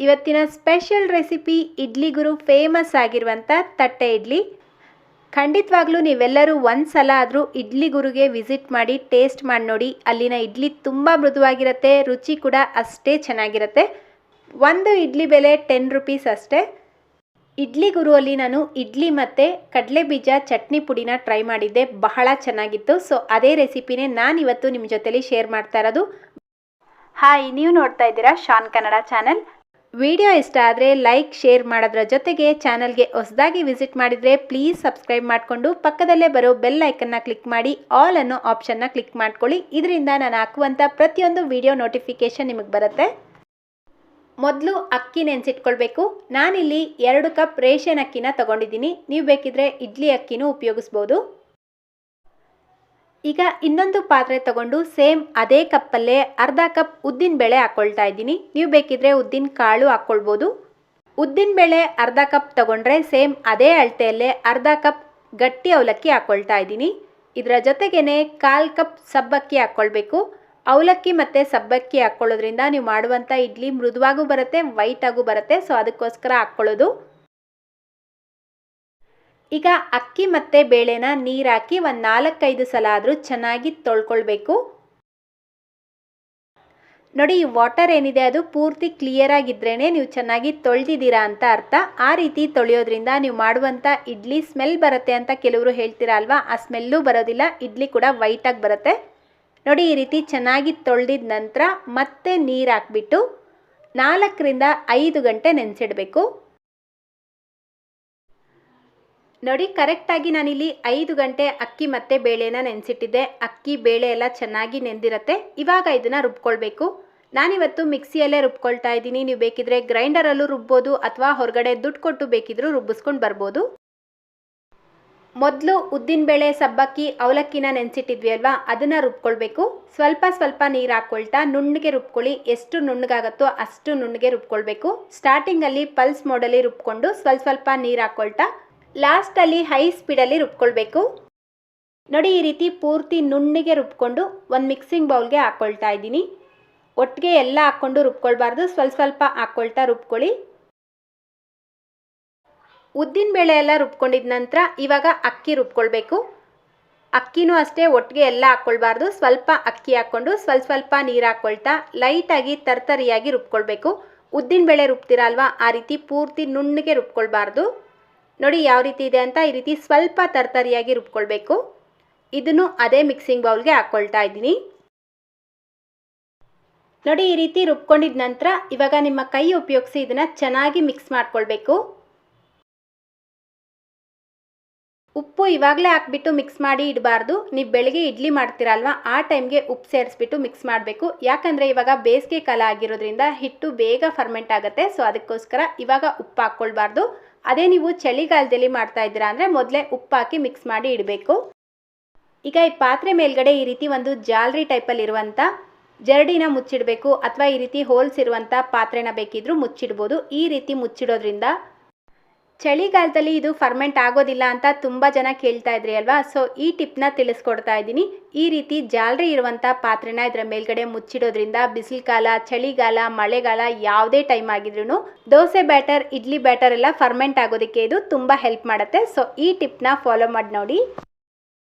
ಇವತ್ತಿನ special recipe idli ಗುರು famous ಆಗಿರುವಂಥ ತಟ್ಟೆ ಇಡ್ಲಿ. ಖಂಡಿತವಾಗ್ಲೂ ನೀವೆಲ್ಲರೂ ಒಂದು ಸಲ ಆದರೂ ಇಡ್ಲಿ ಗುರುಗೆ ವಿಸಿಟ್ ಮಾಡಿ ಟೇಸ್ಟ್ ಮಾಡಿ ನೋಡಿ. ಅಲ್ಲಿನ ಇಡ್ಲಿ ತುಂಬ ಮೃದುವಾಗಿರುತ್ತೆ, ರುಚಿ ಕೂಡ ಅಷ್ಟೇ ಚೆನ್ನಾಗಿರುತ್ತೆ. ಒಂದು ಇಡ್ಲಿ ಬೆಲೆ 10 ರೂಪೀಸ್ ಅಷ್ಟೇ. ಇಡ್ಲಿ ಗುರುವಲ್ಲಿ ನಾನು ಇಡ್ಲಿ ಮತ್ತು ಕಡಲೆ ಬೀಜ ಚಟ್ನಿ ಪುಡಿನ ಟ್ರೈ ಮಾಡಿದ್ದೆ, ಬಹಳ ಚೆನ್ನಾಗಿತ್ತು. ಸೊ ಅದೇ ರೆಸಿಪಿನೇ ನಾನಿವತ್ತು ನಿಮ್ಮ ಜೊತೆಲಿ ಶೇರ್ ಮಾಡ್ತಾ ಇರೋದು. ಹಾಯ್, ನೀವು ನೋಡ್ತಾ ಇದ್ದೀರಾ ಶಾನ್ ಕನ್ನಡ ಚಾನೆಲ್. ವಿಡಿಯೋ ಇಷ್ಟ ಆದರೆ ಲೈಕ್ ಶೇರ್ ಮಾಡೋದ್ರ ಜೊತೆಗೆ ಚಾನಲ್ಗೆ ಹೊಸದಾಗಿ ವಿಸಿಟ್ ಮಾಡಿದರೆ ಪ್ಲೀಸ್ ಸಬ್ಸ್ಕ್ರೈಬ್ ಮಾಡಿಕೊಂಡು ಪಕ್ಕದಲ್ಲೇ ಬರೋ ಬೆಲ್ ಐಕನ್ನ ಕ್ಲಿಕ್ ಮಾಡಿ ಆಲ್ ಅನ್ನೋ ಆಪ್ಷನ್ನ ಕ್ಲಿಕ್ ಮಾಡ್ಕೊಳ್ಳಿ. ಇದರಿಂದ ನಾನು ಹಾಕುವಂಥ ಪ್ರತಿಯೊಂದು ವಿಡಿಯೋ ನೋಟಿಫಿಕೇಷನ್ ನಿಮಗೆ ಬರುತ್ತೆ. ಮೊದಲು ಅಕ್ಕಿ ನೆನೆಸಿಟ್ಕೊಳ್ಬೇಕು. ನಾನಿಲ್ಲಿ 2 ಕಪ್ ರೇಷನ್ ಅಕ್ಕಿನ ತೊಗೊಂಡಿದ್ದೀನಿ. ನೀವು ಬೇಕಿದ್ರೆ ಇಡ್ಲಿ ಅಕ್ಕಿನೂ ಉಪಯೋಗಿಸ್ಬೋದು. ಈಗ ಇನ್ನೊಂದು ಪಾತ್ರೆ ತಗೊಂಡು ಸೇಮ್ ಅದೇ ಕಪ್ಪಲ್ಲೇ ಅರ್ಧ ಕಪ್ ಉದ್ದಿನ ಬೇಳೆ ಹಾಕ್ಕೊಳ್ತಾ ಇದ್ದೀನಿ. ನೀವು ಬೇಕಿದ್ರೆ ಉದ್ದಿನ ಕಾಳು ಹಾಕ್ಕೊಳ್ಬೋದು. ಉದ್ದಿನ ಬೇಳೆ ಅರ್ಧ ಕಪ್ ತಗೊಂಡ್ರೆ ಸೇಮ್ ಅದೇ ಅಳತೆಯಲ್ಲೇ ಅರ್ಧ ಕಪ್ ಗಟ್ಟಿ ಅವಲಕ್ಕಿ ಹಾಕ್ಕೊಳ್ತಾ ಇದ್ದೀನಿ. ಇದರ ಜೊತೆಗೇ 1/4 ಕಪ್ ಸಬ್ಬಕ್ಕಿ ಹಾಕ್ಕೊಳ್ಬೇಕು. ಅವಲಕ್ಕಿ ಮತ್ತು ಸಬ್ಬಕ್ಕಿ ಹಾಕ್ಕೊಳ್ಳೋದ್ರಿಂದ ನೀವು ಮಾಡುವಂಥ ಇಡ್ಲಿ ಮೃದುವಾಗೂ ಬರುತ್ತೆ, ವೈಟಾಗೂ ಬರುತ್ತೆ. ಸೊ ಅದಕ್ಕೋಸ್ಕರ ಹಾಕ್ಕೊಳ್ಳೋದು. ಈಗ ಅಕ್ಕಿ ಮತ್ತು ಬೇಳೆನ ನೀರು ಹಾಕಿ ಒಂದು 4-5 ಸಲ ಆದರೂ ಚೆನ್ನಾಗಿ ತೊಳ್ಕೊಳ್ಬೇಕು. ನೋಡಿ, ಈ ವಾಟರ್ ಏನಿದೆ ಅದು ಪೂರ್ತಿ ಕ್ಲಿಯರ್ ಆಗಿದ್ರೇ ನೀವು ಚೆನ್ನಾಗಿ ತೊಳೆದಿದ್ದೀರಾ ಅಂತ ಅರ್ಥ. ಆ ರೀತಿ ತೊಳೆಯೋದ್ರಿಂದ ನೀವು ಮಾಡುವಂಥ ಇಡ್ಲಿ ಸ್ಮೆಲ್ ಬರುತ್ತೆ ಅಂತ ಕೆಲವರು ಹೇಳ್ತೀರಾ ಅಲ್ವಾ, ಆ ಸ್ಮೆಲ್ಲೂ ಬರೋದಿಲ್ಲ, ಇಡ್ಲಿ ಕೂಡ ವೈಟಾಗಿ ಬರುತ್ತೆ. ನೋಡಿ, ಈ ರೀತಿ ಚೆನ್ನಾಗಿ ತೊಳೆದಿದ ನಂತರ ಮತ್ತೆ ನೀರು ಹಾಕ್ಬಿಟ್ಟು 4ರಿಂದ 5 ಗಂಟೆ ನೆನೆಸಿಡಬೇಕು. ನೋಡಿ, ಕರೆಕ್ಟಾಗಿ ನಾನಿಲ್ಲಿ 5 ಗಂಟೆ ಅಕ್ಕಿ ಮತ್ತು ಬೇಳೆನ ನೆನೆಸಿಟ್ಟಿದ್ದೆ. ಅಕ್ಕಿ ಬೇಳೆ ಎಲ್ಲ ಚೆನ್ನಾಗಿ ನೆಂದಿರುತ್ತೆ. ಇವಾಗ ಇದನ್ನು ರುಬ್ಕೊಳ್ಬೇಕು. ನಾನಿವತ್ತು ಮಿಕ್ಸಿಯಲ್ಲೇ ರುಬ್ಕೊಳ್ತಾ ಇದ್ದೀನಿ. ನೀವು ಬೇಕಿದ್ರೆ ಗ್ರೈಂಡರಲ್ಲೂ ರುಬ್ಬೋದು ಅಥವಾ ಹೊರಗಡೆ ದುಡ್ಡು ಕೊಟ್ಟು ಬೇಕಿದ್ರೂ ರುಬ್ಬಿಸ್ಕೊಂಡು ಬರ್ಬೋದು. ಮೊದಲು ಉದ್ದಿನಬೇಳೆ, ಸಬ್ಬಕ್ಕಿ, ಅವಲಕ್ಕಿನ ನೆನೆಸಿಟ್ಟಿದ್ವಿ ಅಲ್ವಾ, ಅದನ್ನು ರುಬ್ಕೊಳ್ಬೇಕು. ಸ್ವಲ್ಪ ಸ್ವಲ್ಪ ನೀರು ಹಾಕ್ಕೊಳ್ತಾ ನುಣ್ಣಗೆ ರುಬ್ಕೊಳ್ಳಿ. ಎಷ್ಟು ನುಣ್ಣಗಾಗುತ್ತೋ ಅಷ್ಟು ನುಣ್ಣಗೆ ರುಬ್ಕೊಳ್ಬೇಕು. ಸ್ಟಾರ್ಟಿಂಗಲ್ಲಿ ಪಲ್ಸ್ ಮೋಡಲ್ಲಿ ರುಬ್ಕೊಂಡು ಸ್ವಲ್ಪ ನೀರು ಹಾಕ್ಕೊಳ್ತಾ ಲಾಸ್ಟಲ್ಲಿ ಹೈ ಸ್ಪೀಡಲ್ಲಿ ರುಬ್ಕೊಳ್ಬೇಕು. ನೋಡಿ, ಈ ರೀತಿ ಪೂರ್ತಿ ನುಣ್ಣಗೆ ರುಬ್ಕೊಂಡು ಒಂದು ಮಿಕ್ಸಿಂಗ್ ಬೌಲ್ಗೆ ಹಾಕ್ಕೊಳ್ತಾ ಇದ್ದೀನಿ. ಒಟ್ಟಿಗೆ ಎಲ್ಲ ಹಾಕ್ಕೊಂಡು ರುಬ್ಕೊಳ್ಬಾರ್ದು, ಸ್ವಲ್ಪ ಹಾಕ್ಕೊಳ್ತಾ ರುಬ್ಕೊಳ್ಳಿ. ಉದ್ದಿನಬೇಳೆ ಎಲ್ಲ ರುಬ್ಕೊಂಡಿದ ನಂತರ ಇವಾಗ ಅಕ್ಕಿ ರುಬ್ಕೊಳ್ಬೇಕು. ಅಕ್ಕಿನೂ ಅಷ್ಟೇ ಒಟ್ಟಿಗೆ ಎಲ್ಲ ಹಾಕ್ಕೊಳ್ಬಾರ್ದು. ಸ್ವಲ್ಪ ಅಕ್ಕಿ ಹಾಕ್ಕೊಂಡು ಸ್ವಲ್ಪ ನೀರು ಹಾಕ್ಕೊಳ್ತಾ ಲೈಟಾಗಿ ತರ್ತರಿಯಾಗಿ ರುಬ್ಕೊಳ್ಬೇಕು. ಉದ್ದಿನಬೇಳೆ ರುಬ್ತೀರಾ ಅಲ್ವಾ, ಆ ರೀತಿ ಪೂರ್ತಿ ನುಣ್ಣಗೆ ರುಬ್ಕೊಳ್ಬಾರ್ದು. ನೋಡಿ ಯಾವ ರೀತಿ ಇದೆ ಅಂತ, ಈ ರೀತಿ ಸ್ವಲ್ಪ ತರ್ತರಿಯಾಗಿ ರುಬ್ಕೊಳ್ಬೇಕು. ಇದನ್ನು ಅದೇ ಮಿಕ್ಸಿಂಗ್ ಬೌಲ್ಗೆ ಹಾಕ್ಕೊಳ್ತಾ ಇದ್ದೀನಿ. ನೋಡಿ, ಈ ರೀತಿ ರುಬ್ಕೊಂಡಿದ ನಂತರ ಇವಾಗ ನಿಮ್ಮ ಕೈ ಉಪಯೋಗಿಸಿ ಇದನ್ನು ಚೆನ್ನಾಗಿ ಮಿಕ್ಸ್ ಮಾಡ್ಕೊಳ್ಬೇಕು. ಉಪ್ಪು ಇವಾಗಲೇ ಹಾಕ್ಬಿಟ್ಟು ಮಿಕ್ಸ್ ಮಾಡಿ ಇಡಬಾರ್ದು. ನೀವು ಬೆಳಗ್ಗೆ ಇಡ್ಲಿ ಮಾಡ್ತೀರಲ್ವ, ಆ ಟೈಮ್ಗೆ ಉಪ್ಪು ಸೇರಿಸ್ಬಿಟ್ಟು ಮಿಕ್ಸ್ ಮಾಡಬೇಕು. ಯಾಕಂದರೆ ಇವಾಗ ಬೇಸಿಗೆ ಕಾಲ ಆಗಿರೋದ್ರಿಂದ ಹಿಟ್ಟು ಬೇಗ ಫರ್ಮೆಂಟ್ ಆಗುತ್ತೆ. ಸೊ ಅದಕ್ಕೋಸ್ಕರ ಇವಾಗ ಉಪ್ಪು ಹಾಕ್ಕೊಳ್ಬಾರ್ದು. ಅದೇ ನೀವು ಚಳಿಗಾಲದಲ್ಲಿ ಮಾಡ್ತಾ ಇದ್ದೀರಾ ಅಂದರೆ ಮೊದಲೇ ಉಪ್ಪು ಹಾಕಿ ಮಿಕ್ಸ್ ಮಾಡಿ ಇಡಬೇಕು. ಈಗ ಈ ಪಾತ್ರೆ ಮೇಲ್ಗಡೆ ಈ ರೀತಿ ಒಂದು ಜಾಲರಿ ಟೈಪಲ್ಲಿ ಇರುವಂಥ ಜರಡಿನ ಮುಚ್ಚಿಡಬೇಕು, ಅಥವಾ ಈ ರೀತಿ ಹೋಲ್ಸ್ ಇರುವಂಥ ಪಾತ್ರೆನ ಬೇಕಿದ್ರೂ ಮುಚ್ಚಿಡ್ಬೋದು. ಈ ರೀತಿ ಮುಚ್ಚಿಡೋದ್ರಿಂದ ಚಳಿಗಾಲದಲ್ಲಿ ಇದು ಫರ್ಮೆಂಟ್ ಆಗೋದಿಲ್ಲ ಅಂತ ತುಂಬ ಜನ ಕೇಳ್ತಾ ಇದ್ರಿ ಅಲ್ವಾ. ಸೊ ಈ ಟಿಪ್ನ ತಿಳಿಸ್ಕೊಡ್ತಾ ಇದ್ದೀನಿ. ಈ ರೀತಿ ಜಾಲರಿ ಇರುವಂಥ ಪಾತ್ರೆನ ಇದರ ಮೇಲ್ಗಡೆ ಮುಚ್ಚಿಡೋದ್ರಿಂದ ಬಿಸಿಲು ಕಾಲ, ಚಳಿಗಾಲ, ಮಳೆಗಾಲ ಯಾವುದೇ ಟೈಮ್ ಆಗಿದ್ರೂ ದೋಸೆ ಬ್ಯಾಟರ್, ಇಡ್ಲಿ ಬ್ಯಾಟರ್ ಎಲ್ಲ ಫರ್ಮೆಂಟ್ ಆಗೋದಕ್ಕೆ ಇದು ತುಂಬ ಹೆಲ್ಪ್ ಮಾಡುತ್ತೆ. ಸೊ ಈ ಟಿಪ್ನ ಫಾಲೋ ಮಾಡಿ ನೋಡಿ.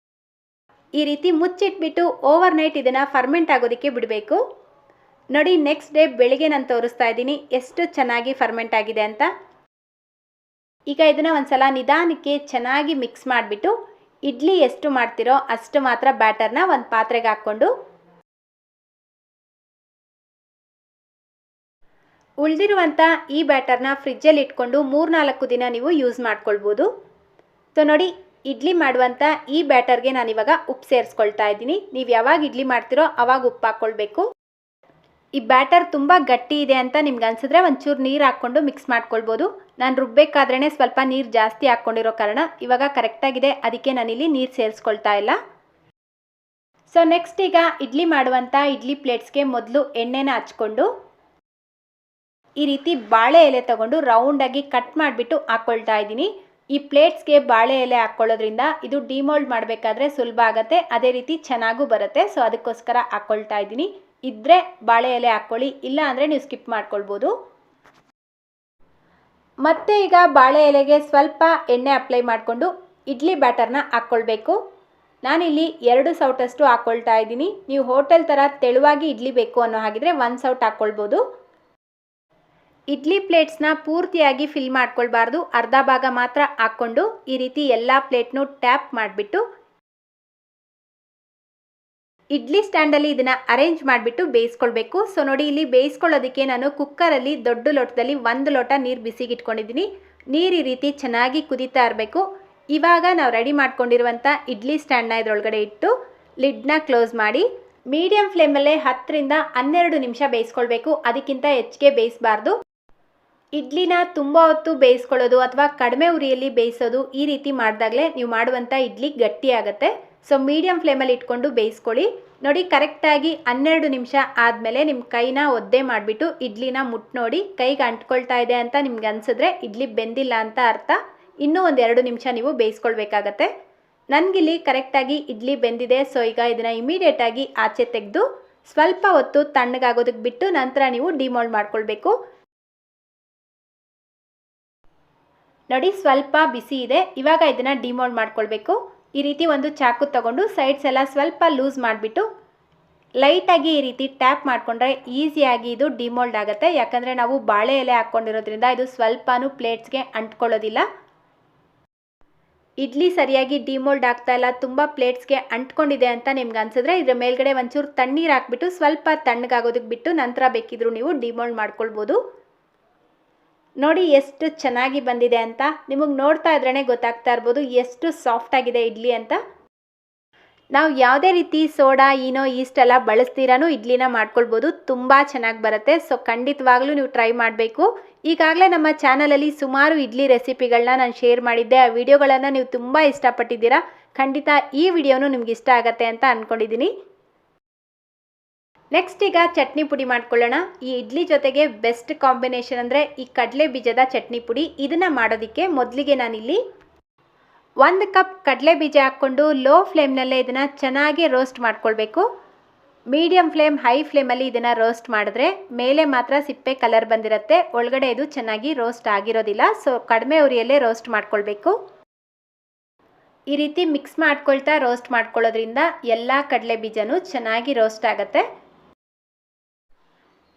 ಈ ರೀತಿ ಮುಚ್ಚಿಟ್ಬಿಟ್ಟು ಓವರ್ ನೈಟ್ ಇದನ್ನು ಫರ್ಮೆಂಟ್ ಆಗೋದಕ್ಕೆ ಬಿಡಬೇಕು. ನೋಡಿ, ನೆಕ್ಸ್ಟ್ ಡೇ ಬೆಳಿಗ್ಗೆ ನಾನು ತೋರಿಸ್ತಾ ಇದ್ದೀನಿ ಎಷ್ಟು ಚೆನ್ನಾಗಿ ಫರ್ಮೆಂಟ್ ಆಗಿದೆ ಅಂತ. ಈಗ ಇದನ್ನು ಒಂದ್ಸಲ ನಿಧಾನಕ್ಕೆ ಚೆನ್ನಾಗಿ ಮಿಕ್ಸ್ ಮಾಡಿಬಿಟ್ಟು ಇಡ್ಲಿ ಎಷ್ಟು ಮಾಡ್ತಿರೋ ಅಷ್ಟು ಮಾತ್ರ ಬ್ಯಾಟರ್ನ ಒಂದು ಪಾತ್ರೆಗೆ ಹಾಕ್ಕೊಂಡು ಉಳಿದಿರುವಂಥ ಈ ಬ್ಯಾಟರ್ನ ಫ್ರಿಜ್ಜಲ್ಲಿ ಇಟ್ಕೊಂಡು 3-4 ದಿನ ನೀವು ಯೂಸ್ ಮಾಡ್ಕೊಳ್ಬೋದು. ಸೊ ನೋಡಿ, ಇಡ್ಲಿ ಮಾಡುವಂಥ ಈ ಬ್ಯಾಟರ್ಗೆ ನಾನಿವಾಗ ಉಪ್ಪು ಸೇರಿಸ್ಕೊಳ್ತಾ ಇದ್ದೀನಿ. ನೀವು ಯಾವಾಗ ಇಡ್ಲಿ ಮಾಡ್ತಿರೋ ಆವಾಗ ಉಪ್ಪು ಹಾಕ್ಕೊಳ್ಬೇಕು. ಈ ಬ್ಯಾಟರ್ ತುಂಬ ಗಟ್ಟಿ ಇದೆ ಅಂತ ನಿಮ್ಗೆ ಅನಿಸಿದ್ರೆ ಒಂಚೂರು ನೀರು ಹಾಕ್ಕೊಂಡು ಮಿಕ್ಸ್ ಮಾಡ್ಕೊಳ್ಬೋದು. ನಾನು ರುಬ್ಬೇಕಾದ್ರೇ ಸ್ವಲ್ಪ ನೀರು ಜಾಸ್ತಿ ಹಾಕ್ಕೊಂಡಿರೋ ಕಾರಣ ಇವಾಗ ಕರೆಕ್ಟಾಗಿದೆ, ಅದಕ್ಕೆ ನಾನಿಲ್ಲಿ ನೀರು ಸೇರಿಸ್ಕೊಳ್ತಾ ಇಲ್ಲ. ಸೊ ನೆಕ್ಸ್ಟ್ ಈಗ ಇಡ್ಲಿ ಮಾಡುವಂಥ ಇಡ್ಲಿ ಪ್ಲೇಟ್ಸ್ಗೆ ಮೊದಲು ಎಣ್ಣೆನ ಹಚ್ಕೊಂಡು ಈ ರೀತಿ ಬಾಳೆ ಎಲೆ ತಗೊಂಡು ರೌಂಡಾಗಿ ಕಟ್ ಮಾಡಿಬಿಟ್ಟು ಹಾಕ್ಕೊಳ್ತಾ ಇದ್ದೀನಿ. ಈ ಪ್ಲೇಟ್ಸ್ಗೆ ಬಾಳೆ ಎಲೆ ಹಾಕ್ಕೊಳ್ಳೋದ್ರಿಂದ ಇದು ಡಿಮೋಲ್ಡ್ ಮಾಡಬೇಕಾದ್ರೆ ಸುಲಭ ಆಗುತ್ತೆ, ಅದೇ ರೀತಿ ಚೆನ್ನಾಗೂ ಬರುತ್ತೆ. ಸೊ ಅದಕ್ಕೋಸ್ಕರ ಹಾಕ್ಕೊಳ್ತಾ ಇದ್ದೀನಿ. ಇದ್ದರೆ ಬಾಳೆ ಎಲೆ ಹಾಕ್ಕೊಳ್ಳಿ, ಇಲ್ಲ ಅಂದರೆ ನೀವು ಸ್ಕಿಪ್ ಮಾಡ್ಕೊಳ್ಬೋದು. ಮತ್ತೆ ಈಗ ಬಾಳೆ ಎಲೆಗೆ ಸ್ವಲ್ಪ ಎಣ್ಣೆ ಅಪ್ಲೈ ಮಾಡಿಕೊಂಡು ಇಡ್ಲಿ ಬ್ಯಾಟರ್ನ ಹಾಕ್ಕೊಳ್ಬೇಕು. ನಾನಿಲ್ಲಿ 2 ಸೌಟಷ್ಟು ಹಾಕ್ಕೊಳ್ತಾ ಇದ್ದೀನಿ. ನೀವು ಹೋಟೆಲ್ ಥರ ತೆಳುವಾಗಿ ಇಡ್ಲಿ ಬೇಕು ಅನ್ನೋ ಹಾಗಿದ್ರೆ 1 ಸೌಟ್ ಹಾಕ್ಕೊಳ್ಬೋದು. ಇಡ್ಲಿ ಪ್ಲೇಟ್ಸ್ನ ಪೂರ್ತಿಯಾಗಿ ಫಿಲ್ ಮಾಡ್ಕೊಳ್ಬಾರ್ದು, ಅರ್ಧ ಭಾಗ ಮಾತ್ರ ಹಾಕ್ಕೊಂಡು ಈ ರೀತಿ ಎಲ್ಲ ಪ್ಲೇಟ್ನು ಟ್ಯಾಪ್ ಮಾಡಿಬಿಟ್ಟು ಇಡ್ಲಿ ಸ್ಟ್ಯಾಂಡಲ್ಲಿ ಇದನ್ನು ಅರೇಂಜ್ ಮಾಡಿಬಿಟ್ಟು ಬೇಯಿಸ್ಕೊಳ್ಬೇಕು. ಸೊ ನೋಡಿ, ಇಲ್ಲಿ ಬೇಯಿಸ್ಕೊಳ್ಳೋದಕ್ಕೆ ನಾನು ಕುಕ್ಕರಲ್ಲಿ ದೊಡ್ಡ ಲೋಟದಲ್ಲಿ 1 ಲೋಟ ನೀರು ಬಿಸಿಗೆ ಇಟ್ಕೊಂಡಿದ್ದೀನಿ. ನೀರು ಈ ರೀತಿ ಚೆನ್ನಾಗಿ ಕುದೀತಾ ಇರಬೇಕು. ಇವಾಗ ನಾವು ರೆಡಿ ಮಾಡ್ಕೊಂಡಿರುವಂಥ ಇಡ್ಲಿ ಸ್ಟ್ಯಾಂಡ್ನ ಇದರೊಳಗಡೆ ಇಟ್ಟು ಲಿಡ್ನ ಕ್ಲೋಸ್ ಮಾಡಿ ಮೀಡಿಯಂ ಫ್ಲೇಮಲ್ಲೇ 10 ರಿಂದ 12 ನಿಮಿಷ ಬೇಯಿಸ್ಕೊಳ್ಬೇಕು. ಅದಕ್ಕಿಂತ ಹೆಚ್ಚಿಗೆ ಬೇಯಿಸಬಾರ್ದು. ಇಡ್ಲಿನ ತುಂಬ ಹೊತ್ತು ಬೇಯಿಸ್ಕೊಳ್ಳೋದು ಅಥವಾ ಕಡಿಮೆ ಉರಿಯಲ್ಲಿ ಬೇಯಿಸೋದು ಈ ರೀತಿ ಮಾಡಿದಾಗಲೇ ನೀವು ಮಾಡುವಂಥ ಇಡ್ಲಿ ಗಟ್ಟಿ ಆಗುತ್ತೆ. ಸೊ ಮೀಡಿಯಂ ಫ್ಲೇಮಲ್ಲಿ ಇಟ್ಕೊಂಡು ಬೇಯಿಸ್ಕೊಳ್ಳಿ. ನೋಡಿ, ಕರೆಕ್ಟಾಗಿ 12 ನಿಮಿಷ ಆದಮೇಲೆ ನಿಮ್ಮ ಕೈನ ಒದ್ದೆ ಮಾಡಿಬಿಟ್ಟು ಇಡ್ಲಿನ ಮುಟ್ಟು ನೋಡಿ. ಕೈಗೆ ಅಂಟ್ಕೊಳ್ತಾ ಇದೆ ಅಂತ ನಿಮ್ಗೆ ಅನಿಸಿದ್ರೆ ಇಡ್ಲಿ ಬೆಂದಿಲ್ಲ ಅಂತ ಅರ್ಥ. ಇನ್ನೂ 1-2 ನಿಮಿಷ ನೀವು ಬೇಯಿಸ್ಕೊಳ್ಬೇಕಾಗತ್ತೆ. ನನಗಿಲ್ಲಿ ಕರೆಕ್ಟಾಗಿ ಇಡ್ಲಿ ಬೆಂದಿದೆ. ಸೊ ಈಗ ಇದನ್ನು ಇಮಿಡಿಯೇಟಾಗಿ ಆಚೆ ತೆಗೆದು ಸ್ವಲ್ಪ ಹೊತ್ತು ತಣ್ಣಗಾಗೋದಕ್ಕೆ ಬಿಟ್ಟು ನಂತರ ನೀವು ಡಿಮೋಲ್ಡ್ ಮಾಡ್ಕೊಳ್ಬೇಕು. ನೋಡಿ, ಸ್ವಲ್ಪ ಬಿಸಿ ಇದೆ. ಇವಾಗ ಇದನ್ನು ಡಿಮೋಲ್ಡ್ ಮಾಡ್ಕೊಳ್ಬೇಕು. ಈ ರೀತಿ ಒಂದು ಚಾಕು ತಗೊಂಡು ಸೈಡ್ಸ್ ಎಲ್ಲ ಸ್ವಲ್ಪ ಲೂಸ್ ಮಾಡಿಬಿಟ್ಟು ಲೈಟಾಗಿ ಈ ರೀತಿ ಟ್ಯಾಪ್ ಮಾಡಿಕೊಂಡ್ರೆ ಈಸಿಯಾಗಿ ಇದು ಡಿಮೋಲ್ಡ್ ಆಗುತ್ತೆ. ಯಾಕಂದರೆ ನಾವು ಬಾಳೆ ಎಲೆ ಹಾಕ್ಕೊಂಡಿರೋದ್ರಿಂದ ಇದು ಸ್ವಲ್ಪನೂ ಪ್ಲೇಟ್ಸ್ಗೆ ಅಂಟ್ಕೊಳ್ಳೋದಿಲ್ಲ. ಇಡ್ಲಿ ಸರಿಯಾಗಿ ಡಿಮೋಲ್ಡ್ ಆಗ್ತಾ ಇಲ್ಲ, ತುಂಬ ಪ್ಲೇಟ್ಸ್ಗೆ ಅಂಟ್ಕೊಂಡಿದೆ ಅಂತ ನಿಮ್ಗೆ ಅನ್ಸಿದ್ರೆ ಇದ್ರ ಮೇಲ್ಗಡೆ ಒಂಚೂರು ತಣ್ಣೀರು ಹಾಕ್ಬಿಟ್ಟು ಸ್ವಲ್ಪ ತಣ್ಣಗಾಗೋದಕ್ಕೆ ಬಿಟ್ಟು ನಂತರ ಬೇಕಿದ್ರೂ ನೀವು ಡಿಮೋಲ್ಡ್ ಮಾಡ್ಕೊಳ್ಬೋದು. ನೋಡಿ ಎಷ್ಟು ಚೆನ್ನಾಗಿ ಬಂದಿದೆ ಅಂತ. ನಿಮಗೆ ನೋಡ್ತಾ ಇದ್ರೇ ಗೊತ್ತಾಗ್ತಾ ಇರ್ಬೋದು ಎಷ್ಟು ಸಾಫ್ಟ್ ಆಗಿದೆ ಇಡ್ಲಿ ಅಂತ. ನಾವು ಯಾವುದೇ ರೀತಿ ಸೋಡಾ, ಈನೋ, ಈಸ್ಟ್ ಎಲ್ಲ ಬಳಸ್ತೀರಾನು ಇಡ್ಲಿನ ಮಾಡ್ಕೊಳ್ಬೋದು. ತುಂಬ ಚೆನ್ನಾಗಿ ಬರುತ್ತೆ. ಸೊ ಖಂಡಿತವಾಗ್ಲೂ ನೀವು ಟ್ರೈ ಮಾಡಬೇಕು. ಈಗಾಗಲೇ ನಮ್ಮ ಚಾನಲಲ್ಲಿ ಸುಮಾರು ಇಡ್ಲಿ ರೆಸಿಪಿಗಳನ್ನ ನಾನು ಶೇರ್ ಮಾಡಿದ್ದೆ. ಆ ವಿಡಿಯೋಗಳನ್ನು ನೀವು ತುಂಬ ಇಷ್ಟಪಟ್ಟಿದ್ದೀರಾ. ಖಂಡಿತ ಈ ವಿಡಿಯೋನು ನಿಮ್ಗೆ ಇಷ್ಟ ಆಗುತ್ತೆ ಅಂತ ಅಂದ್ಕೊಂಡಿದ್ದೀನಿ. ನೆಕ್ಸ್ಟ್ ಈಗ ಚಟ್ನಿ ಪುಡಿ ಮಾಡ್ಕೊಳ್ಳೋಣ. ಈ ಇಡ್ಲಿ ಜೊತೆಗೆ ಬೆಸ್ಟ್ ಕಾಂಬಿನೇಷನ್ ಅಂದರೆ ಈ ಕಡಲೆ ಬೀಜದ ಚಟ್ನಿ ಪುಡಿ. ಇದನ್ನು ಮಾಡೋದಕ್ಕೆ ಮೊದಲಿಗೆ ನಾನಿಲ್ಲಿ 1 ಕಪ್ ಕಡಲೆ ಬೀಜ ಹಾಕ್ಕೊಂಡು ಲೋ ಫ್ಲೇಮ್ನಲ್ಲೇ ಇದನ್ನು ಚೆನ್ನಾಗಿ ರೋಸ್ಟ್ ಮಾಡ್ಕೊಳ್ಬೇಕು. ಮೀಡಿಯಂ ಫ್ಲೇಮ್, ಹೈ ಫ್ಲೇಮಲ್ಲಿ ಇದನ್ನು ರೋಸ್ಟ್ ಮಾಡಿದ್ರೆ ಮೇಲೆ ಮಾತ್ರ ಸಿಪ್ಪೆ ಕಲರ್ ಬಂದಿರುತ್ತೆ, ಒಳಗಡೆ ಇದು ಚೆನ್ನಾಗಿ ರೋಸ್ಟ್ ಆಗಿರೋದಿಲ್ಲ. ಸೊ ಕಡಿಮೆ ಉರಿಯಲ್ಲೇ ರೋಸ್ಟ್ ಮಾಡ್ಕೊಳ್ಬೇಕು. ಈ ರೀತಿ ಮಿಕ್ಸ್ ಮಾಡ್ಕೊಳ್ತಾ ರೋಸ್ಟ್ ಮಾಡ್ಕೊಳ್ಳೋದ್ರಿಂದ ಎಲ್ಲ ಕಡಲೆ ಬೀಜನೂ ಚೆನ್ನಾಗಿ ರೋಸ್ಟ್ ಆಗುತ್ತೆ.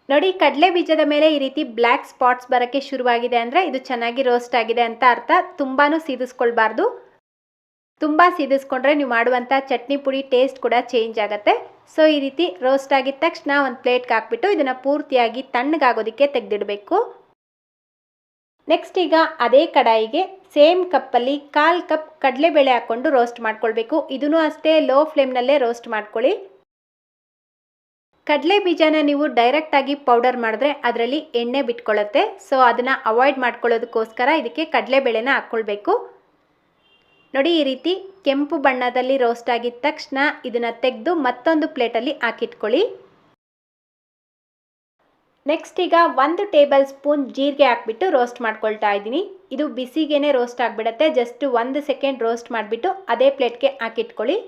ನೋಡಿ, ಕಡಲೆ ಬೀಜದ ಮೇಲೆ ಈ ರೀತಿ ಬ್ಲ್ಯಾಕ್ ಸ್ಪಾಟ್ಸ್ ಬರೋಕ್ಕೆ ಶುರುವಾಗಿದೆ ಅಂದರೆ ಇದು ಚೆನ್ನಾಗಿ ರೋಸ್ಟ್ ಆಗಿದೆ ಅಂತ ಅರ್ಥ. ತುಂಬಾ ಸೀದಿಸ್ಕೊಳ್ಬಾರ್ದು. ತುಂಬ ಸೀದಿಸ್ಕೊಂಡ್ರೆ ನೀವು ಮಾಡುವಂಥ ಚಟ್ನಿ ಪುಡಿ ಟೇಸ್ಟ್ ಕೂಡ ಚೇಂಜ್ ಆಗುತ್ತೆ. ಸೊ ಈ ರೀತಿ ರೋಸ್ಟ್ ಆಗಿದ ತಕ್ಷಣ ಒಂದು ಪ್ಲೇಟ್ಗೆ ಹಾಕ್ಬಿಟ್ಟು ಇದನ್ನು ಪೂರ್ತಿಯಾಗಿ ತಣ್ಣಗಾಗೋದಕ್ಕೆ ತೆಗೆದಿಡಬೇಕು. ನೆಕ್ಸ್ಟ್ ಈಗ ಅದೇ ಕಡಾಯಿಗೆ ಸೇಮ್ ಕಪ್ಪಲ್ಲಿ 1/4 ಕಪ್ ಕಡಲೆಬೇಳೆ ಹಾಕ್ಕೊಂಡು ರೋಸ್ಟ್ ಮಾಡ್ಕೊಳ್ಬೇಕು. ಇದನ್ನು ಅಷ್ಟೇ ಲೋ ಫ್ಲೇಮ್ನಲ್ಲೇ ರೋಸ್ಟ್ ಮಾಡ್ಕೊಳ್ಳಿ. ಕಡಲೆ ಬೀಜನ ನೀವು ಡೈರೆಕ್ಟಾಗಿ ಪೌಡರ್ ಮಾಡಿದ್ರೆ ಅದರಲ್ಲಿ ಎಣ್ಣೆ ಬಿಟ್ಕೊಳ್ಳುತ್ತೆ. ಸೊ ಅದನ್ನು ಅವಾಯ್ಡ್ ಮಾಡ್ಕೊಳ್ಳೋದಕ್ಕೋಸ್ಕರ ಇದಕ್ಕೆ ಕಡಲೆಬೇಳೆನ ಹಾಕ್ಕೊಳ್ಬೇಕು. ನೋಡಿ, ಈ ರೀತಿ ಕೆಂಪು ಬಣ್ಣದಲ್ಲಿ ರೋಸ್ಟ್ ಆಗಿದ ತಕ್ಷಣ ಇದನ್ನು ತೆಗೆದು ಮತ್ತೊಂದು ಪ್ಲೇಟಲ್ಲಿ ಹಾಕಿಟ್ಕೊಳ್ಳಿ. ನೆಕ್ಸ್ಟ್ ಈಗ 1 ಟೇಬಲ್ ಸ್ಪೂನ್ ಜೀರಿಗೆ ಹಾಕ್ಬಿಟ್ಟು ರೋಸ್ಟ್ ಮಾಡ್ಕೊಳ್ತಾ ಇದ್ದೀನಿ. ಇದು ಬಿಸಿಗೇನೆ ರೋಸ್ಟ್ ಆಗಿಬಿಡುತ್ತೆ. ಜಸ್ಟ್ 1 ಸೆಕೆಂಡ್ ರೋಸ್ಟ್ ಮಾಡಿಬಿಟ್ಟು ಅದೇ ಪ್ಲೇಟ್ಗೆ ಹಾಕಿಟ್ಕೊಳ್ಳಿ.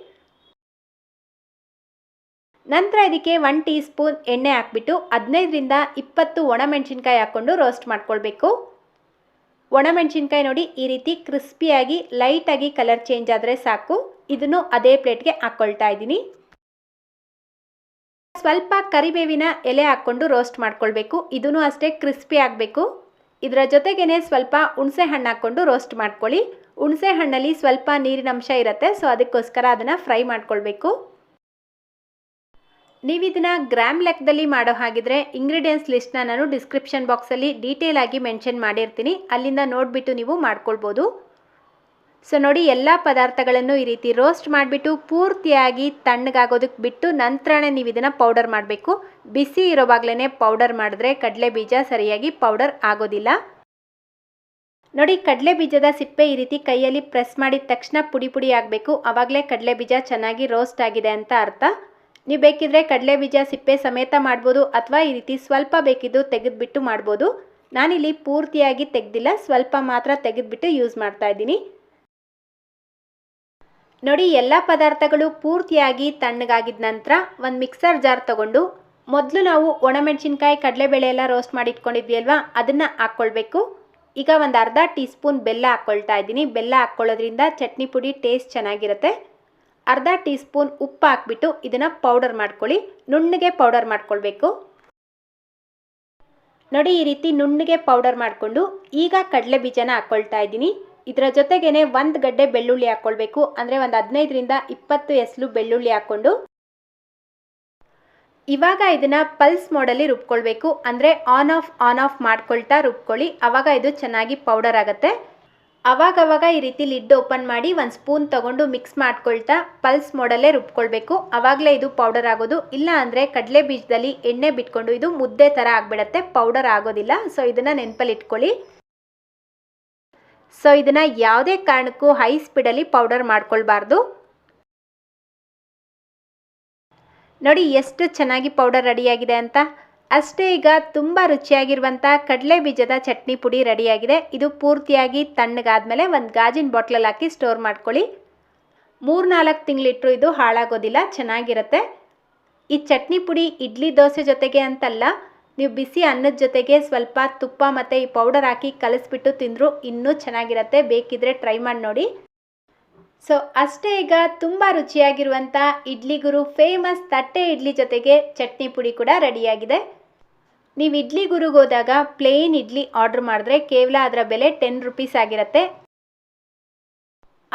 ನಂತರ ಇದಕ್ಕೆ 1 ಟೀ ಸ್ಪೂನ್ ಎಣ್ಣೆ ಹಾಕ್ಬಿಟ್ಟು 15 ರಿಂದ 20 ಒಣಮೆಣಸಿನ್ಕಾಯಿ ಹಾಕ್ಕೊಂಡು ರೋಸ್ಟ್ ಮಾಡ್ಕೊಳ್ಬೇಕು. ಒಣಮೆಣಸಿನ್ಕಾಯಿ ನೋಡಿ ಈ ರೀತಿ ಕ್ರಿಸ್ಪಿಯಾಗಿ ಲೈಟಾಗಿ ಕಲರ್ ಚೇಂಜ್ ಆದರೆ ಸಾಕು. ಇದನ್ನು ಅದೇ ಪ್ಲೇಟ್ಗೆ ಹಾಕ್ಕೊಳ್ತಾ ಇದ್ದೀನಿ. ಸ್ವಲ್ಪ ಕರಿಬೇವಿನ ಎಲೆ ಹಾಕ್ಕೊಂಡು ರೋಸ್ಟ್ ಮಾಡ್ಕೊಳ್ಬೇಕು. ಇದನ್ನು ಅಷ್ಟೇ ಕ್ರಿಸ್ಪಿ ಆಗಬೇಕು. ಇದರ ಜೊತೆಗೇನೆ ಸ್ವಲ್ಪ ಹುಣಸೆ ಹಣ್ಣು ಹಾಕ್ಕೊಂಡು ರೋಸ್ಟ್ ಮಾಡ್ಕೊಳ್ಳಿ. ಹುಣಸೆ ಹಣ್ಣಲ್ಲಿ ಸ್ವಲ್ಪ ನೀರಿನಂಶ ಇರುತ್ತೆ. ಸೊ ಅದಕ್ಕೋಸ್ಕರ ಅದನ್ನು ಫ್ರೈ ಮಾಡ್ಕೊಳ್ಬೇಕು. ನೀವು ಇದನ್ನು ಗ್ರಾಮ್ ಲೆಕ್ಕದಲ್ಲಿ ಮಾಡೋ ಹಾಗಿದ್ರೆ ಇಂಗ್ರೀಡಿಯೆಂಟ್ಸ್ ಲಿಸ್ಟ್ನ ನಾನು ಡಿಸ್ಕ್ರಿಪ್ಷನ್ ಬಾಕ್ಸಲ್ಲಿ ಡೀಟೇಲ್ ಆಗಿ ಮೆನ್ಷನ್ ಮಾಡಿರ್ತೀನಿ. ಅಲ್ಲಿಂದ ನೋಡಿಬಿಟ್ಟು ನೀವು ಮಾಡ್ಕೊಳ್ಬೋದು. ಸೊ ನೋಡಿ, ಎಲ್ಲ ಪದಾರ್ಥಗಳನ್ನು ಈ ರೀತಿ ರೋಸ್ಟ್ ಮಾಡಿಬಿಟ್ಟು ಪೂರ್ತಿಯಾಗಿ ತಣ್ಣಗಾಗೋದಕ್ಕೆ ಬಿಟ್ಟು ನಂತರನೇ ನೀವು ಇದನ್ನು ಪೌಡರ್ ಮಾಡಬೇಕು. ಬಿಸಿ ಇರೋವಾಗಲೇ ಪೌಡರ್ ಮಾಡಿದ್ರೆ ಕಡಲೆ ಬೀಜ ಸರಿಯಾಗಿ ಪೌಡರ್ ಆಗೋದಿಲ್ಲ. ನೋಡಿ, ಕಡಲೆ ಬೀಜದ ಸಿಪ್ಪೆ ಈ ರೀತಿ ಕೈಯಲ್ಲಿ ಪ್ರೆಸ್ ಮಾಡಿದ ತಕ್ಷಣ ಪುಡಿ ಪುಡಿ ಆಗಬೇಕು. ಆವಾಗಲೇ ಕಡಲೆ ಬೀಜ ಚೆನ್ನಾಗಿ ರೋಸ್ಟ್ ಆಗಿದೆ ಅಂತ ಅರ್ಥ. ನೀವು ಬೇಕಿದ್ರೆ ಕಡಲೆ ಬೀಜ ಸಿಪ್ಪೆ ಸಮೇತ ಮಾಡ್ಬೋದು ಅಥವಾ ಈ ರೀತಿ ಸ್ವಲ್ಪ ಬೇಕಿದ್ದು ತೆಗೆದುಬಿಟ್ಟು ಮಾಡ್ಬೋದು. ನಾನಿಲ್ಲಿ ಪೂರ್ತಿಯಾಗಿ ತೆಗೆದಿಲ್ಲ, ಸ್ವಲ್ಪ ಮಾತ್ರ ತೆಗೆದುಬಿಟ್ಟು ಯೂಸ್ ಮಾಡ್ತಾ ಇದ್ದೀನಿ. ನೋಡಿ, ಎಲ್ಲ ಪದಾರ್ಥಗಳು ಪೂರ್ತಿಯಾಗಿ ತಣ್ಣಗಾಗಿದ ನಂತರ ಒಂದು ಮಿಕ್ಸರ್ ಜಾರ್ ತಗೊಂಡು ಮೊದಲು ನಾವು ಒಣಮೆಣಸಿನ್ಕಾಯಿ, ಕಡಲೆಬೇಳೆ ಎಲ್ಲ ರೋಸ್ಟ್ ಮಾಡಿ ಇಟ್ಕೊಂಡಿದ್ವಿ ಅಲ್ವಾ, ಅದನ್ನು ಹಾಕ್ಕೊಳ್ಬೇಕು. ಈಗ ಒಂದು ಅರ್ಧ ಟೀ ಸ್ಪೂನ್ ಬೆಲ್ಲ ಹಾಕ್ಕೊಳ್ತಾ ಇದ್ದೀನಿ. ಬೆಲ್ಲ ಹಾಕ್ಕೊಳ್ಳೋದ್ರಿಂದ ಚಟ್ನಿ ಪುಡಿ ಟೇಸ್ಟ್ ಚೆನ್ನಾಗಿರುತ್ತೆ. ಅರ್ಧ ಟೀ ಸ್ಪೂನ್ ಉಪ್ಪು ಹಾಕ್ಬಿಟ್ಟು ಇದನ್ನು ಪೌಡರ್ ಮಾಡ್ಕೊಳ್ಳಿ. ನುಣ್ಣಗೆ ಪೌಡರ್ ಮಾಡ್ಕೊಳ್ಬೇಕು. ನೋಡಿ, ಈ ರೀತಿ ನುಣ್ಣಗೆ ಪೌಡರ್ ಮಾಡಿಕೊಂಡು ಈಗ ಕಡಲೆ ಬೀಜನ ಹಾಕ್ಕೊಳ್ತಾ ಇದ್ದೀನಿ. ಇದರ ಜೊತೆಗೇನೆ ಒಂದು ಗಡ್ಡೆ ಬೆಳ್ಳುಳ್ಳಿ ಹಾಕ್ಕೊಳ್ಬೇಕು. ಅಂದರೆ ಒಂದು 15ರಿಂದ 20 ಎಸಳು ಬೆಳ್ಳುಳ್ಳಿ ಹಾಕ್ಕೊಂಡು ಇವಾಗ ಇದನ್ನು ಪಲ್ಸ್ ಮೋಡಲ್ಲಿ ರುಬ್ಕೊಳ್ಬೇಕು. ಅಂದರೆ ಆನ್ ಆಫ್ ಮಾಡ್ಕೊಳ್ತಾ ರುಬ್ಕೊಳ್ಳಿ. ಆವಾಗ ಇದು ಚೆನ್ನಾಗಿ ಪೌಡರ್ ಆಗುತ್ತೆ. ಆವಾಗವಾಗ ಈ ರೀತಿ ಲಿಡ್ ಓಪನ್ ಮಾಡಿ ಒಂದು ಸ್ಪೂನ್ ತೊಗೊಂಡು ಮಿಕ್ಸ್ ಮಾಡ್ಕೊಳ್ತಾ ಪಲ್ಸ್ ಮೋಡಲ್ಲೇ ರುಬ್ಕೊಳ್ಬೇಕು. ಆವಾಗಲೇ ಇದು ಪೌಡರ್ ಆಗೋದು. ಇಲ್ಲ ಅಂದರೆ ಕಡಲೆ ಬೀಜದಲ್ಲಿ ಎಣ್ಣೆ ಬಿಟ್ಕೊಂಡು ಇದು ಮುದ್ದೆ ಥರ ಆಗಿಬಿಡುತ್ತೆ, ಪೌಡರ್ ಆಗೋದಿಲ್ಲ. ಸೊ ಇದನ್ನು ನೆನಪಲ್ಲಿ ಇಟ್ಕೊಳ್ಳಿ. ಸೊ ಇದನ್ನು ಯಾವುದೇ ಕಾರಣಕ್ಕೂ ಹೈ ಸ್ಪೀಡಲ್ಲಿ ಪೌಡರ್ ಮಾಡ್ಕೊಳ್ಬಾರ್ದು. ನೋಡಿ ಎಷ್ಟು ಚೆನ್ನಾಗಿ ಪೌಡರ್ ರೆಡಿಯಾಗಿದೆ ಅಂತ. ಅಷ್ಟೇ, ಈಗ ತುಂಬ ರುಚಿಯಾಗಿರುವಂಥ ಕಡಲೆ ಬೀಜದ ಚಟ್ನಿ ಪುಡಿ ರೆಡಿಯಾಗಿದೆ. ಇದು ಪೂರ್ತಿಯಾಗಿ ತಣ್ಣಗಾದ್ಮೇಲೆ ಒಂದು ಗಾಜಿನ ಬಾಟ್ಲಲ್ಲಿ ಹಾಕಿ ಸ್ಟೋರ್ ಮಾಡ್ಕೊಳ್ಳಿ. 3-4 ತಿಂಗಳಿಟ್ಟರು ಇದು ಹಾಳಾಗೋದಿಲ್ಲ, ಚೆನ್ನಾಗಿರುತ್ತೆ. ಈ ಚಟ್ನಿ ಪುಡಿ ಇಡ್ಲಿ ದೋಸೆ ಜೊತೆಗೆ ಅಂತಲ್ಲ, ನೀವು ಬಿಸಿ ಅನ್ನದ ಜೊತೆಗೆ ಸ್ವಲ್ಪ ತುಪ್ಪ ಮತ್ತು ಈ ಪೌಡರ್ ಹಾಕಿ ಕಲಿಸ್ಬಿಟ್ಟು ತಿಂದರೂ ಇನ್ನೂ ಚೆನ್ನಾಗಿರುತ್ತೆ. ಬೇಕಿದ್ರೆ ಟ್ರೈ ಮಾಡಿ ನೋಡಿ. ಸೊ ಅಷ್ಟೇ, ಈಗ ತುಂಬ ರುಚಿಯಾಗಿರುವಂಥ ಇಡ್ಲಿ ಗುರು ಫೇಮಸ್ ತಟ್ಟೆ ಇಡ್ಲಿ ಜೊತೆಗೆ ಚಟ್ನಿ ಪುಡಿ ಕೂಡ ರೆಡಿಯಾಗಿದೆ. ನೀವು ಇಡ್ಲಿ ಗುರುಗೆ ಹೋದಾಗ ಪ್ಲೇನ್ ಇಡ್ಲಿ ಆರ್ಡ್ರ್ ಮಾಡಿದ್ರೆ ಕೇವಲ ಅದರ ಬೆಲೆ 10 ರೂಪೀಸ್ ಆಗಿರುತ್ತೆ.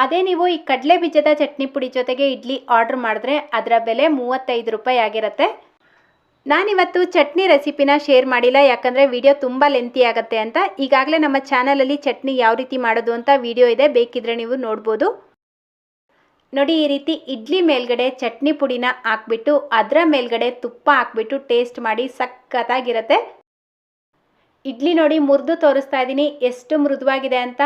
ಅದೇ ನೀವು ಈ ಕಡಲೆ ಬೀಜದ ಚಟ್ನಿ ಪುಡಿ ಜೊತೆಗೆ ಇಡ್ಲಿ ಆರ್ಡ್ರ್ ಮಾಡಿದ್ರೆ ಅದರ ಬೆಲೆ 35 ರೂಪಾಯಿ ಆಗಿರುತ್ತೆ. ನಾನಿವತ್ತು ಚಟ್ನಿ ರೆಸಿಪಿನ ಶೇರ್ ಮಾಡಿಲ್ಲ, ಯಾಕಂದರೆ ವಿಡಿಯೋ ತುಂಬ ಲೆಂತಿ ಆಗುತ್ತೆ ಅಂತ. ಈಗಾಗಲೇ ನಮ್ಮ ಚಾನಲಲ್ಲಿ ಚಟ್ನಿ ಯಾವ ರೀತಿ ಮಾಡೋದು ಅಂತ ವಿಡಿಯೋ ಇದೆ, ಬೇಕಿದ್ರೆ ನೀವು ನೋಡ್ಬೋದು. ನೋಡಿ, ಈ ರೀತಿ ಇಡ್ಲಿ ಮೇಲ್ಗಡೆ ಚಟ್ನಿ ಪುಡಿನ ಹಾಕ್ಬಿಟ್ಟು ಅದರ ಮೇಲ್ಗಡೆ ತುಪ್ಪ ಹಾಕ್ಬಿಟ್ಟು ಟೇಸ್ಟ್ ಮಾಡಿ, ಸಖತ್ತಾಗಿರುತ್ತೆ. ಇಡ್ಲಿ ನೋಡಿ ಮುರಿದು ತೋರಿಸ್ತಾ ಇದ್ದೀನಿ ಎಷ್ಟು ಮೃದುವಾಗಿದೆ ಅಂತ.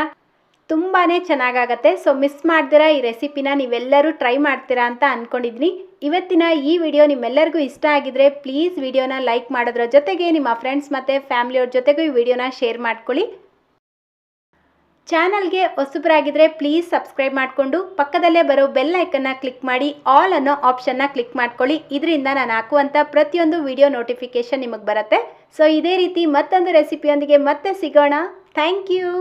ತುಂಬಾ ಚೆನ್ನಾಗಾಗತ್ತೆ. ಸೊ ಮಿಸ್ ಮಾಡ್ದಿರಾ ಈ ರೆಸಿಪಿನ ನೀವೆಲ್ಲರೂ ಟ್ರೈ ಮಾಡ್ತೀರಾ ಅಂತ ಅಂದ್ಕೊಂಡಿದ್ದೀನಿ. ಇವತ್ತಿನ ಈ ವಿಡಿಯೋ ನಿಮ್ಮೆಲ್ಲರಿಗೂ ಇಷ್ಟ ಆಗಿದ್ರೆ ಪ್ಲೀಸ್ ವಿಡಿಯೋನ ಲೈಕ್ ಮಾಡೋದ್ರ ಜೊತೆಗೆ ನಿಮ್ಮ ಫ್ರೆಂಡ್ಸ್ ಮತ್ತು ಫ್ಯಾಮಿಲಿಯವ್ರ ಜೊತೆಗೂ ಈ ವಿಡಿಯೋನ ಶೇರ್ ಮಾಡ್ಕೊಳ್ಳಿ. ಚಾನಲ್ಗೆ ಹೊಸಬರಾಗಿದ್ದರೆ ಪ್ಲೀಸ್ ಸಬ್ಸ್ಕ್ರೈಬ್ ಮಾಡಿಕೊಂಡು ಪಕ್ಕದಲ್ಲೇ ಬರೋ ಬೆಲ್ ಐಕನ್ನ ಕ್ಲಿಕ್ ಮಾಡಿ ಆಲ್ ಅನ್ನೋ ಆಪ್ಷನ್ನ ಕ್ಲಿಕ್ ಮಾಡ್ಕೊಳ್ಳಿ. ಇದರಿಂದ ನಾನು ಹಾಕುವಂಥ ಪ್ರತಿಯೊಂದು ವಿಡಿಯೋ ನೋಟಿಫಿಕೇಷನ್ ನಿಮಗೆ ಬರುತ್ತೆ. ಸೊ ಇದೇ ರೀತಿ ಮತ್ತೊಂದು ರೆಸಿಪಿಯೊಂದಿಗೆ ಮತ್ತೆ ಸಿಗೋಣ. Thank you.